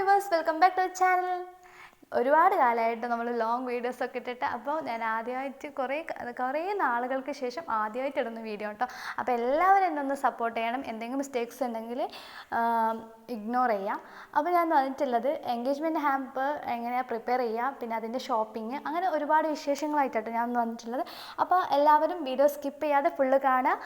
Viewers, welcome back to channel. ഒരുപാട് കാലമായിട്ട് നമ്മൾ ലോങ് വീഡിയോസൊക്കെ ഇട്ടിട്ട്, അപ്പോൾ ഞാൻ ആദ്യമായിട്ട് കുറേ നാളുകൾക്ക് ശേഷം ആദ്യമായിട്ട് ഇടുന്ന വീഡിയോ കേട്ടോ. അപ്പോൾ എല്ലാവരും എന്നെ ഒന്ന് സപ്പോർട്ട് ചെയ്യണം. എന്തെങ്കിലും മിസ്റ്റേക്സ് ഉണ്ടെങ്കിൽ ഇഗ്നോർ ചെയ്യാം. അപ്പോൾ ഞാൻ വന്നിട്ടുള്ളത് എൻഗേജ്മെൻറ്റ് ഹാമ്പർ എങ്ങനെയാണ് പ്രിപ്പയർ ചെയ്യുക, പിന്നെ അതിൻ്റെ ഷോപ്പിംഗ്, അങ്ങനെ ഒരുപാട് വിശേഷങ്ങളായിട്ടാണ് ഞാൻ വന്നിട്ടുള്ളത്. അപ്പോൾ എല്ലാവരും വീഡിയോ സ്കിപ്പ് ചെയ്യാതെ ഫുള്ള് കാണുക,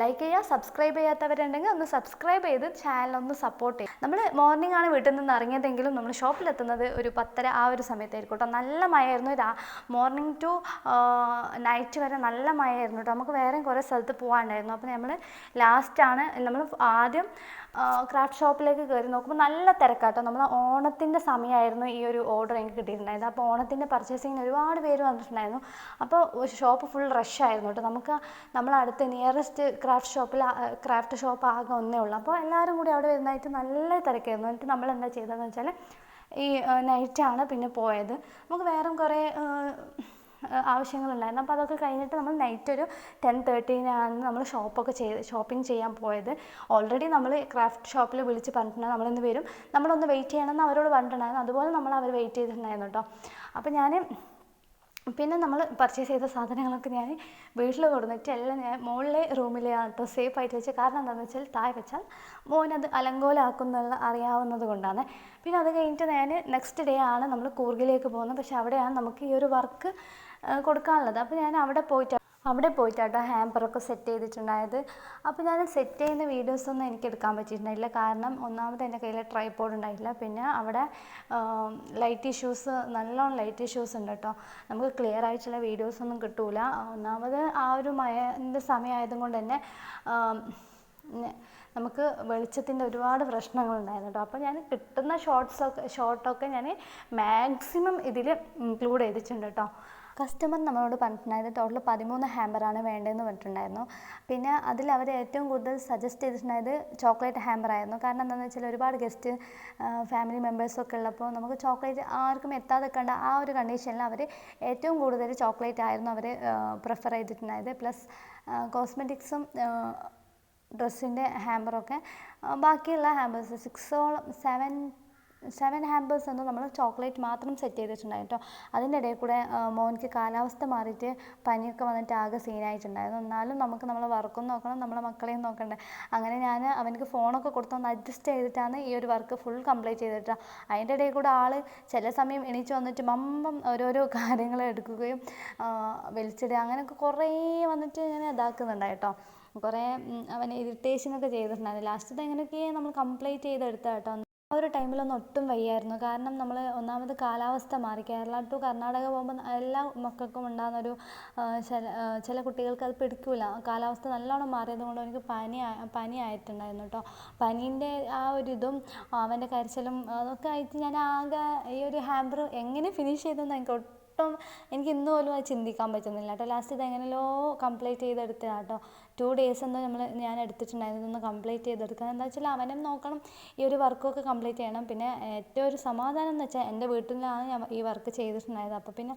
ലൈക്ക് ചെയ്യുക. സബ്സ്ക്രൈബ് ചെയ്യാത്തവരുണ്ടെങ്കിൽ ഒന്ന് സബ്സ്ക്രൈബ് ചെയ്ത് ചാനലൊന്ന് സപ്പോർട്ട് ചെയ്യുക. നമ്മൾ മോർണിംഗ് ആണ് വീട്ടിൽ നിന്ന് ഇറങ്ങിയതെങ്കിലും നമ്മൾ ഷോപ്പിലെത്തുന്നത് ഒരു 10:30 ആ ഒരു സമയത്തായിരിക്കും കേട്ടോ. നല്ല മഴയായിരുന്നു. മോർണിംഗ് ടു നൈറ്റ് വരെ നല്ല മഴയായിരുന്നു കേട്ടോ. നമുക്ക് വേറെയും കുറേ സ്ഥലത്ത് പോകാനുണ്ടായിരുന്നു. അപ്പോൾ നമ്മൾ ആദ്യം ക്രാഫ്റ്റ് ഷോപ്പിലേക്ക് കയറി നോക്കുമ്പോൾ നല്ല തിരക്കാട്ടോ. നമ്മൾ ഓണത്തിൻ്റെ സമയമായിരുന്നു ഈ ഒരു ഓർഡർ എനിക്ക് കിട്ടിയിട്ടുണ്ടായത്. അപ്പോൾ ഓണത്തിൻ്റെ പർച്ചേസിങ്ങിന് ഒരുപാട് പേര് വന്നിട്ടുണ്ടായിരുന്നു. അപ്പോൾ ഷോപ്പ് ഫുൾ റഷ് ആയിരുന്നു കേട്ടോ. നമ്മളടുത്ത് നിയറസ്റ്റ് ക്രാഫ്റ്റ് ഷോപ്പ് ആകെ ഒന്നേ ഉള്ളൂ. അപ്പോൾ എല്ലാവരും കൂടി അവിടെ വരുന്നതായിട്ട് നല്ല തിരക്കായിരുന്നു. എന്നിട്ട് നമ്മൾ എന്താ ചെയ്തതെന്ന് വെച്ചാൽ ഈ നൈറ്റാണ് പിന്നെ പോയത്. നമുക്ക് വേറെ കുറേ ആവശ്യങ്ങളുണ്ടായിരുന്നു. അപ്പോൾ അതൊക്കെ കഴിഞ്ഞിട്ട് നമ്മൾ നൈറ്റ് ഒരു 10:30 നമ്മൾ ഷോപ്പിംഗ് ചെയ്യാൻ പോയത്. ഓൾറെഡി നമ്മൾ ക്രാഫ്റ്റ് ഷോപ്പിൽ വിളിച്ച് പറഞ്ഞിട്ടുണ്ടായിരുന്നു നമ്മളിന്ന് വരും, നമ്മളൊന്ന് വെയിറ്റ് ചെയ്യണമെന്ന് അവരോട് പറഞ്ഞിട്ടുണ്ടായിരുന്നു. അതുപോലെ അവർ വെയിറ്റ് ചെയ്തിട്ടുണ്ടായിരുന്നു കേട്ടോ. അപ്പോൾ പിന്നെ നമ്മൾ പർച്ചേസ് ചെയ്ത സാധനങ്ങളൊക്കെ ഞാൻ വീട്ടിൽ കൊടുത്തിട്ട് എല്ലാം ഞാൻ മുകളിലെ റൂമിലാണ് കേട്ടോ സേഫ് ആയിട്ട് വെച്ച്. കാരണം എന്താണെന്ന് വെച്ചാൽ താഴെ വെച്ചാൽ മോനത് അലങ്കോലാക്കുന്നുള്ള അറിയാവുന്നത് കൊണ്ടാണ്. പിന്നെ അത് കഴിഞ്ഞിട്ട് ഞാൻ നെക്സ്റ്റ് ഡേ ആണ് നമ്മൾ കൂർഗിലേക്ക് പോകുന്നത്. പക്ഷേ അവിടെയാണ് നമുക്ക് ഈ ഒരു വർക്ക് കൊടുക്കാനുള്ളത്. അപ്പോൾ ഞാൻ അവിടെ പോയിട്ടാട്ടോ ഹാമ്പറൊക്കെ സെറ്റ് ചെയ്തിട്ടുണ്ടായത്. അപ്പോൾ ഞാൻ സെറ്റ് ചെയ്യുന്ന വീഡിയോസൊന്നും എനിക്ക് എടുക്കാൻ പറ്റിയിട്ടുണ്ടായില്ല. കാരണം ഒന്നാമത് എൻ്റെ കയ്യിൽ ട്രൈപോഡ് ഉണ്ടായില്ല. പിന്നെ അവിടെ നല്ലോണം ലൈറ്റ് ഇഷ്യൂസ് ഉണ്ട് കേട്ടോ. നമുക്ക് ക്ലിയർ ആയിട്ടുള്ള വീഡിയോസൊന്നും കിട്ടൂല. ഒന്നാമത് ആ ഒരു മഴൻ്റെ സമയമായതും കൊണ്ട് തന്നെ നമുക്ക് വെളിച്ചത്തിൻ്റെ ഒരുപാട് പ്രശ്നങ്ങളുണ്ടായിരുന്നു കേട്ടോ. അപ്പോൾ ഞാൻ കിട്ടുന്ന ഷോട്ടൊക്കെ ഞാൻ മാക്സിമം ഇതിൽ ഇൻക്ലൂഡ് ചെയ്തിട്ടുണ്ട് കേട്ടോ. കസ്റ്റമർ നമ്മളോട് പറഞ്ഞിട്ടുണ്ടായത് ടോട്ടൽ 13 ഹാമ്പറാണ് വേണ്ടതെന്ന് പറഞ്ഞിട്ടുണ്ടായിരുന്നു. പിന്നെ അതിൽ അവർ ഏറ്റവും കൂടുതൽ സജസ്റ്റ് ചെയ്തിട്ടുണ്ടായത് ചോക്ലേറ്റ് ഹാമ്പറായിരുന്നു. കാരണം എന്താണെന്ന് വെച്ചാൽ ഒരുപാട് ഗസ്റ്റ് ഫാമിലി മെമ്പേഴ്സൊക്കെ ഉള്ളപ്പോൾ നമുക്ക് ചോക്ലേറ്റ് ആർക്കും എത്താതെ കണ്ട ആ ഒരു കണ്ടീഷനിൽ അവർ ഏറ്റവും കൂടുതൽ ചോക്ലേറ്റ് ആയിരുന്നു അവർ പ്രിഫർ ചെയ്തിട്ടുണ്ടായത്. പ്ലസ് കോസ്മെറ്റിക്സും ഡ്രസ്സിൻ്റെ ഹാമ്പറൊക്കെ ബാക്കിയുള്ള ഹാമ്പേഴ്സ് 7 ഹാമ്പേഴ്സ് എന്ന് നമ്മൾ ചോക്ലേറ്റ് മാത്രം സെറ്റ് ചെയ്തിട്ടുണ്ടായിരുന്നു കേട്ടോ. അതിൻ്റെ ഇടയിൽ കൂടെ മോനിക്ക് കാലാവസ്ഥ മാറിയിട്ട് പനിയൊക്കെ വന്നിട്ട് ആകെ സീനായിട്ടുണ്ടായിരുന്നു. എന്നാലും നമുക്ക് നമ്മളെ വർക്കും നോക്കണം, നമ്മളെ മക്കളെയും നോക്കണ്ടേ. അങ്ങനെ ഞാൻ അവനക്ക് ഫോണൊക്കെ കൊടുത്തൊന്ന് അഡ്ജസ്റ്റ് ചെയ്തിട്ടാണ് ഈ ഒരു വർക്ക് ഫുൾ കംപ്ലീറ്റ് ചെയ്തിട്ടാണ്. അതിൻ്റെ ഇടയിൽ കൂടെ ചില സമയം എണീച്ച് വന്നിട്ട് ഓരോരോ കാര്യങ്ങൾ എടുക്കുകയും വലിച്ചിടുക അങ്ങനെയൊക്കെ കുറേ വന്നിട്ട് ഇങ്ങനെ ഇതാക്കുന്നുണ്ടായി കേട്ടോ. കുറേ അവന് ഇറിറ്റേഷനൊക്കെ ചെയ്തിട്ടുണ്ടായിരുന്നു. ലാസ്റ്റ് എങ്ങനെയൊക്കെ നമ്മൾ കംപ്ലീറ്റ് ചെയ്തെടുത്ത കേട്ടോ. ആ ഒരു ടൈമിലൊന്നും ഒട്ടും വയ്യായിരുന്നു. കാരണം നമ്മൾ ഒന്നാമത് കാലാവസ്ഥ മാറി. കേരള ടു കർണാടക പോകുമ്പോൾ എല്ലാ മക്കൾക്കും ഉണ്ടാകുന്നൊരു ചില കുട്ടികൾക്ക് അത് പിടിക്കില്ല. കാലാവസ്ഥ നല്ലോണം മാറിയത് കൊണ്ട് എനിക്ക് പനി ആയിട്ടുണ്ടായിരുന്നു കേട്ടോ. പനീൻ്റെ ആ ഒരു ഇതും അവൻ്റെ കരച്ചിലും അതൊക്കെ ആയിട്ട് ഞാൻ ആകെ ഈ ഒരു ഹാമ്പർ എങ്ങനെ ഫിനിഷ് ചെയ്തെന്ന് എനിക്ക് ഇന്ന് പോലും അത് ചിന്തിക്കാൻ പറ്റുന്നില്ല കേട്ടോ. ലാസ്റ്റ് ഇത് എങ്ങനെയല്ലോ കംപ്ലീറ്റ് ചെയ്തെടുത്തതാണ് കേട്ടോ. 2 days ഞാൻ എടുത്തിട്ടുണ്ടായിരുന്നു ഇതൊന്ന് കംപ്ലീറ്റ് ചെയ്തെടുക്കാൻ. എന്താ വെച്ചാൽ അവനും നോക്കണം, ഈ ഒരു വർക്കൊക്കെ കംപ്ലീറ്റ് ചെയ്യണം. പിന്നെ ഏറ്റവും ഒരു സമാധാനം എന്ന് വെച്ചാൽ എൻ്റെ വീട്ടിലാണ് ഞാൻ ഈ വർക്ക് ചെയ്തിട്ടുണ്ടായത്. അപ്പോൾ പിന്നെ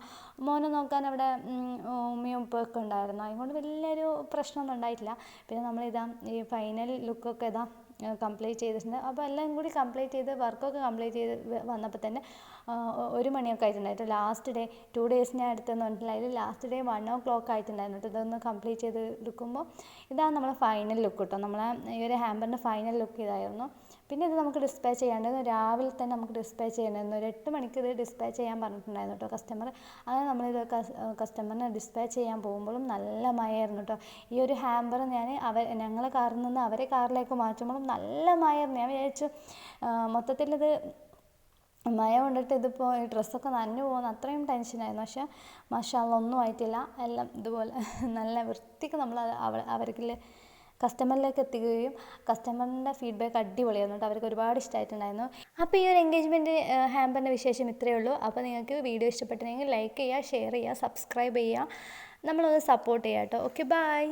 മോനെ നോക്കാൻ അവിടെ ഉമ്മയും ഉപ്പയൊക്കെ ഉണ്ടായിരുന്നു. അതുകൊണ്ട് വലിയൊരു പ്രശ്നമൊന്നും ഉണ്ടായിട്ടില്ല. പിന്നെ നമ്മളിതാ ഈ ഫൈനൽ ലുക്കൊക്കെ കംപ്ലീറ്റ് ചെയ്തിട്ടുണ്ട്. അപ്പോൾ എല്ലാം കൂടി കംപ്ലീറ്റ് ചെയ്ത് വർക്കൊക്കെ കംപ്ലീറ്റ് ചെയ്ത് വന്നപ്പോൾ തന്നെ 1 മണിയൊക്കെ ആയിട്ടുണ്ടായിട്ട്. ലാസ്റ്റ് ഡേ 2 days ഞാൻ എടുത്തെന്ന് പറഞ്ഞിട്ടില്ല. അതിൽ ലാസ്റ്റ് ഡേ 1 o'clock ആയിട്ടുണ്ടായിരുന്നു. ഇതൊന്ന് കംപ്ലീറ്റ് ചെയ്ത് എടുക്കുമ്പോൾ ഇതാണ് നമ്മളെ ഫൈനൽ ലുക്ക് കേട്ടോ. നമ്മളെ ഈ ഒരു ഹാമ്പറിൻ്റെ ഫൈനൽ ലുക്ക് ഇതായിരുന്നു. പിന്നെ ഇത് നമുക്ക് ഡിസ്പാച്ച് ചെയ്യേണ്ടത് രാവിലെ തന്നെ നമുക്ക് ഡിസ്പാച്ച് ചെയ്യണമായിരുന്നു. ഒരു 8 മണിക്ക് ഇത് ഡിസ്പാച്ച് ചെയ്യാൻ പറഞ്ഞിട്ടുണ്ടായിരുന്നു കേട്ടോ കസ്റ്റമർ. അങ്ങനെ നമ്മളിത് കസ്റ്റമറിനെ ഡിസ്പാച്ച് ചെയ്യാൻ പോകുമ്പോഴും നല്ല മഴയായിരുന്നു കേട്ടോ. ഈ ഒരു ഹാമ്പർ ഞങ്ങളെ കാറിൽ നിന്ന് അവരെ കാറിലേക്ക് മാറ്റുമ്പോഴും നല്ല മഴയായിരുന്നു. ഞാൻ വിചാരിച്ചു മൊത്തത്തിലിത് മഴ കൊണ്ടിട്ട് ഇതിപ്പോൾ ഈ ഡ്രസ്സൊക്കെ നനഞ്ഞു പോകുന്ന അത്രയും ടെൻഷനായിരുന്നു. പക്ഷേ മാഷാ അല്ലാഹ് ഒന്നും ആയിട്ടില്ല. എല്ലാം ഇതുപോലെ നല്ല വൃത്തിക്ക് നമ്മൾ അവർക്ക് കസ്റ്റമറിലേക്ക് എത്തിക്കുകയും കസ്റ്റമറിൻ്റെ ഫീഡ്ബാക്ക് അടിപൊളിയായിരുന്നു കേട്ടോ. അവർക്ക് ഒരുപാട് ഇഷ്ടമായിട്ടുണ്ടായിരുന്നു. അപ്പോൾ ഈ ഒരു എൻഗേജ്മെൻറ്റ് ഹാമ്പറിൻ്റെ വിശേഷം ഇത്രയേ ഉള്ളൂ. അപ്പോൾ നിങ്ങൾക്ക് വീഡിയോ ഇഷ്ടപ്പെട്ടിട്ടുണ്ടെങ്കിൽ ലൈക്ക് ചെയ്യുക, ഷെയർ ചെയ്യുക, സബ്സ്ക്രൈബ് ചെയ്യുക, നമ്മളൊന്ന് സപ്പോർട്ട് ചെയ്യുക കേട്ടോ. Okay, by.